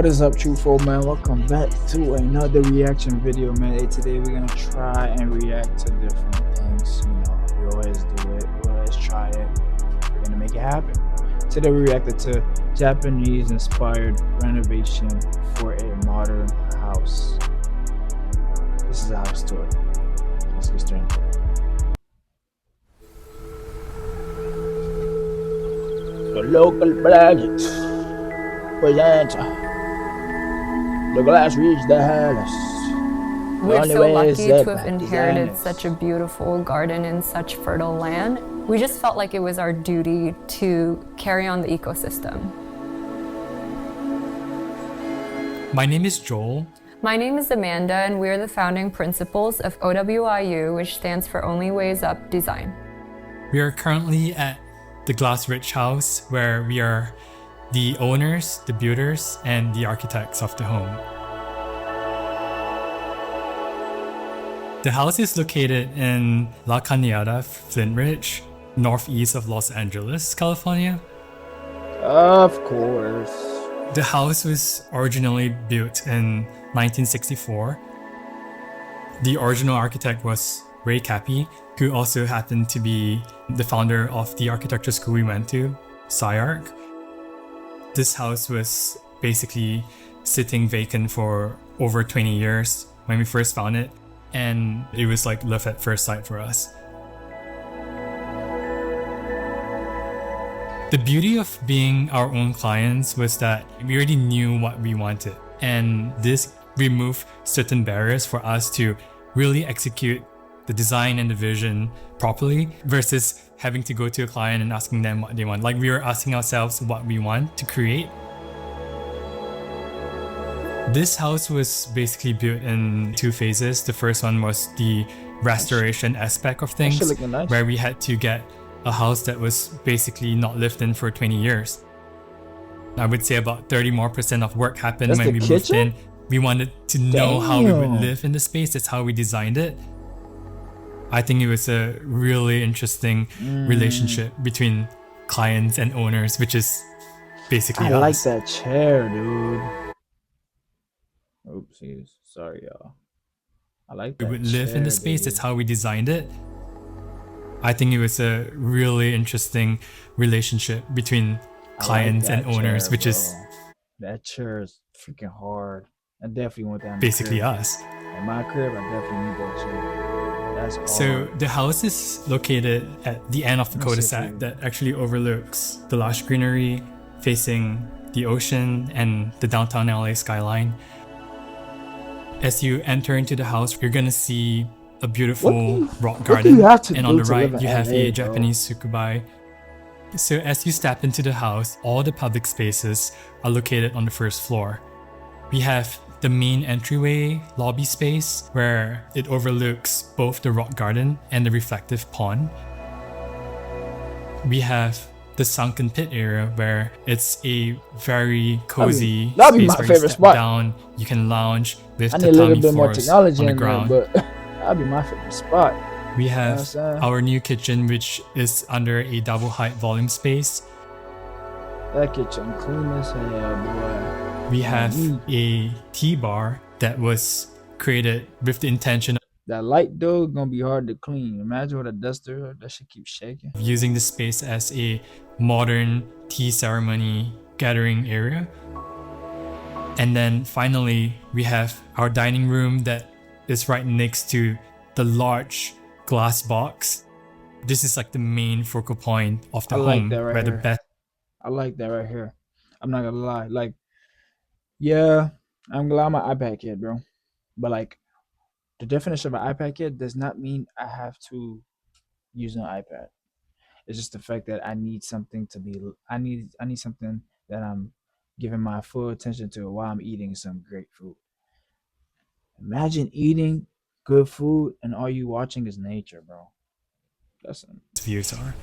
What is up, Troupe, man? Welcome back to another reaction video, man. Hey, today we're gonna try and react to different things. We always do it. We always try it. We're gonna make it happen. Today we reacted to Japanese-inspired renovation for a modern house. This is a house tour. Let's get started. The local planet presents the glass reads the Hellas. We're so lucky to have inherited such a beautiful garden and such fertile land. We just felt like it was our duty to carry on the ecosystem. My name is Joel. My name is Amanda, and we're the founding principals of OWIU, which stands for Only Ways Up Design. We are currently at the Glass Ridge House, where we are the owners, the builders, and the architects of the home. The house is located in La Cañada, Flint Ridge, northeast of Los Angeles, California. Of course. The house was originally built in 1964. The original architect was Ray Cappy, who also happened to be the founder of the architecture school we went to, SciArc. This house was basically sitting vacant for over 20 years when we first found it, and it was like love at first sight for us. The beauty of being our own clients was that we already knew what we wanted, and this removed certain barriers for us to really execute the design and the vision properly versus having to go to a client and asking them what they want. Like, we were asking ourselves what we want to create. This house was basically built in two phases. The first one was the restoration aspect of things, Nice. where we had to get a house that was basically not lived in for 20 years. I would say about 30% more of work happened That's when the we moved kitchen? in. We wanted to know how we would Damn. live in the space. That's how we designed it. I think it was a really interesting relationship between clients and owners, which is basically I us. like that chair, dude. Oopsies. Sorry, y'all. I like that We would live in the space. dude. That's how we designed it. I think it was a really interesting relationship between clients I like and that owners, chair, which is bro. That chair is freaking hard. I definitely want that in basically the crib. us. In my crib, I definitely need that chair. That's hard. So the house is located at the end of the Let me see if cul-de-sac you- that actually overlooks the lush greenery facing the ocean and the downtown LA skyline. As you enter into the house, you're gonna see a beautiful rock what garden, do you have to and do on the to right live in you have LA, a bro? Japanese sukubai. So as you step into the house, all the public spaces are located on the first floor. We have the main entryway lobby space where it overlooks both the rock garden and the reflective pond. We have the sunken pit area where it's a very cozy that'd be space my where you favorite step spot. down, you can lounge, lift I the need a little tummy bit more floors technology on the in there, ground. but that'd be my favorite spot. We You know have what I'm saying? our new kitchen, which is under a double height volume space. That kitchen clean as hell, boy. We have a tea bar that was created with the intention That light though gonna be hard to clean. Imagine with a duster, that shit keeps shaking. of using the space as a modern tea ceremony gathering area. And then finally, we have our dining room that is right next to the large glass box. This is like the main focal point of the I like home, that right where the here. best I like that right here. I'm not gonna lie. Like, yeah, I'm glad I'm an iPad kid, bro. But like, the definition of an iPad kid does not mean I have to use an iPad. It's just the fact that I need something to be. I need something that I'm giving my full attention to while I'm eating some great food. Imagine eating good food and all you watching is nature, bro. That's views are.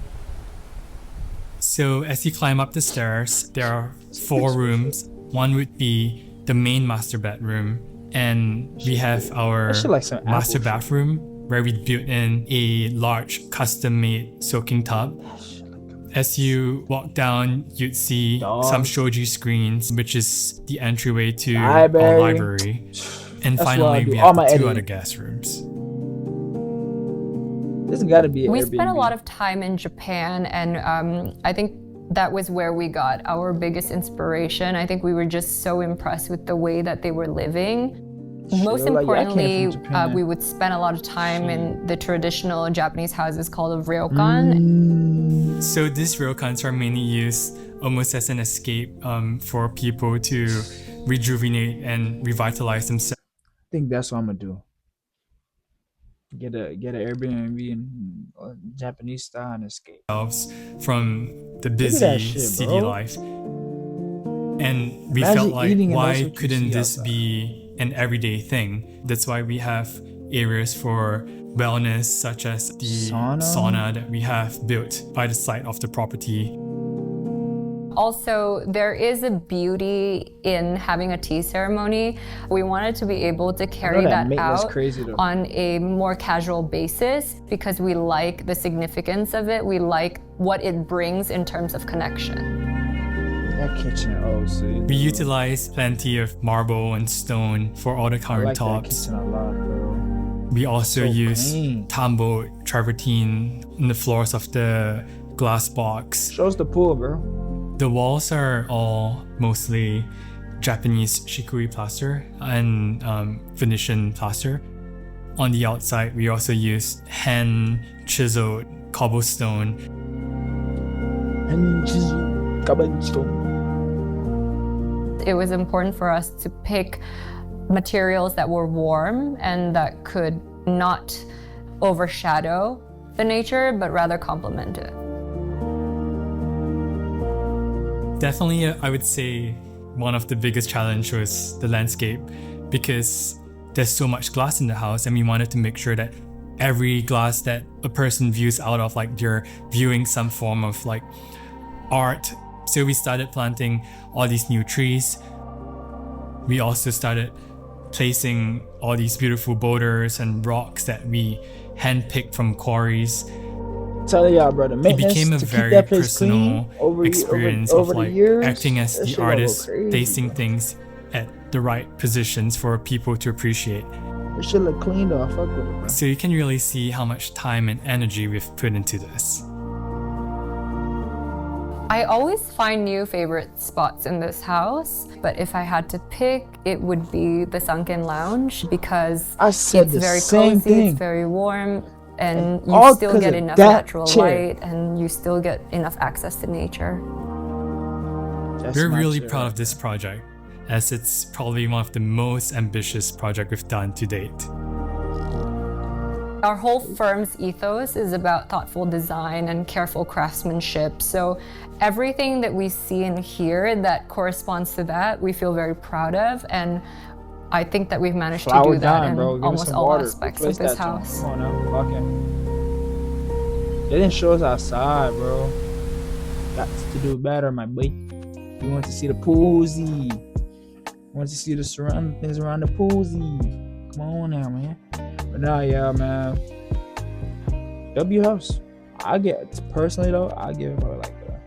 So as you climb up the stairs, there are 4 rooms. One would be the main master bedroom, and we have our that shit like some master apple bathroom where we built in a large custom-made soaking tub. shit. That shit like As you walk down, you'd see some shoji screens, which is the entryway to our library. And That's finally, we have the two other guest rooms. This has got to be an We Airbnb. spent a lot of time in Japan, and I think that was where we got our biggest inspiration. I think we were just so impressed with the way that they were living. Most importantly, we would spend a lot of time in the traditional Japanese houses called a ryokan. So these ryokans are mainly used almost as an escape for people to rejuvenate and revitalize themselves. I think that's what I'm gonna do. Get an Airbnb in Japanese style and escape From the busy city life. And we felt like, why couldn't this be an everyday thing? That's why we have areas for wellness, such as the sauna that we have built by the side of the property. Also, there is a beauty in having a tea ceremony. We wanted to be able to carry that out on a more casual basis because we like the significance of it. We like what it brings in terms of connection. That kitchen, see. We utilize plenty of marble and stone for all the countertops. That kitchen a lot, bro. We also use tambo travertine in the floors of the glass box. Shows the pool, bro. The walls are all mostly Japanese shikui plaster and Venetian plaster. On the outside, we also use hand chiseled cobblestone. It was important for us to pick materials that were warm and that could not overshadow the nature, but rather complement it. Definitely, I would say one of the biggest challenges was the landscape, because there's so much glass in the house and we wanted to make sure that every glass that a person views out of, like, they're viewing some form of like art. So we started planting all these new trees. We also started placing all these beautiful boulders and rocks that we handpicked from quarries. Tell y'all, bro, it became a very personal experience of like acting as the artist, placing things at the right positions for people to appreciate. It should look clean though. I fuck with it, bro. So you can really see how much time and energy we've put into this. I always find new favorite spots in this house, but if I had to pick, it would be the sunken lounge because it's very cozy, it's very warm, and you still get enough natural light and you still get enough access to nature. We're really proud of this project, as it's probably one of the most ambitious projects we've done to date. Our whole firm's ethos is about thoughtful design and careful craftsmanship. So everything that we see and hear that corresponds to that, we feel very proud of. And I think that we've managed to do that in almost all aspects of this house. Come on now, fucking. They didn't show us outside, bro. Got to do better, my boy. We want to see the poozy. We want to see the surrounding things around the poozy. Come on now, man. But nah, yeah, man. W house. Personally though, I give it like a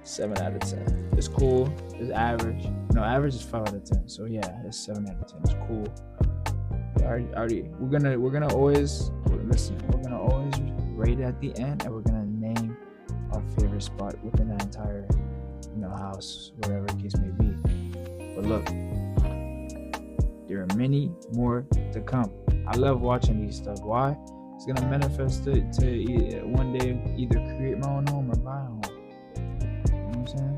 7 out of 10. It's cool. It's average. No, average is 5 out of 10. So yeah, it's 7 out of 10. It's cool. We're gonna always rate it at the end, and we're gonna name our favorite spot within that entire, house, whatever the case may be. But look, there are many more to come. I love watching these stuff. Why? It's gonna manifest to one day either create my own home or buy a home. You know what I'm saying?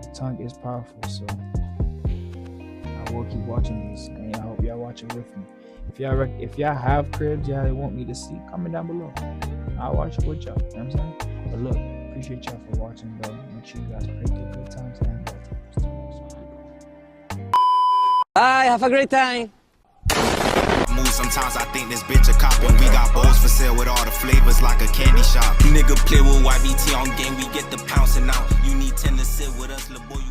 The tongue is powerful, so I will keep watching these, and I hope y'all watch it with me. If y'all have cribs y'all want me to see, comment down below. I'll watch it with y'all. You know what I'm saying? But look, appreciate y'all for watching, bro. Make sure you guys pray good times and bad times. Bye, have a great time. Sometimes I think this bitch a cop when we got bowls for sale with all the flavors like a candy shop. Nigga play with YBT on game, we get the pouncing out. You need 10 to sit with us, little boy.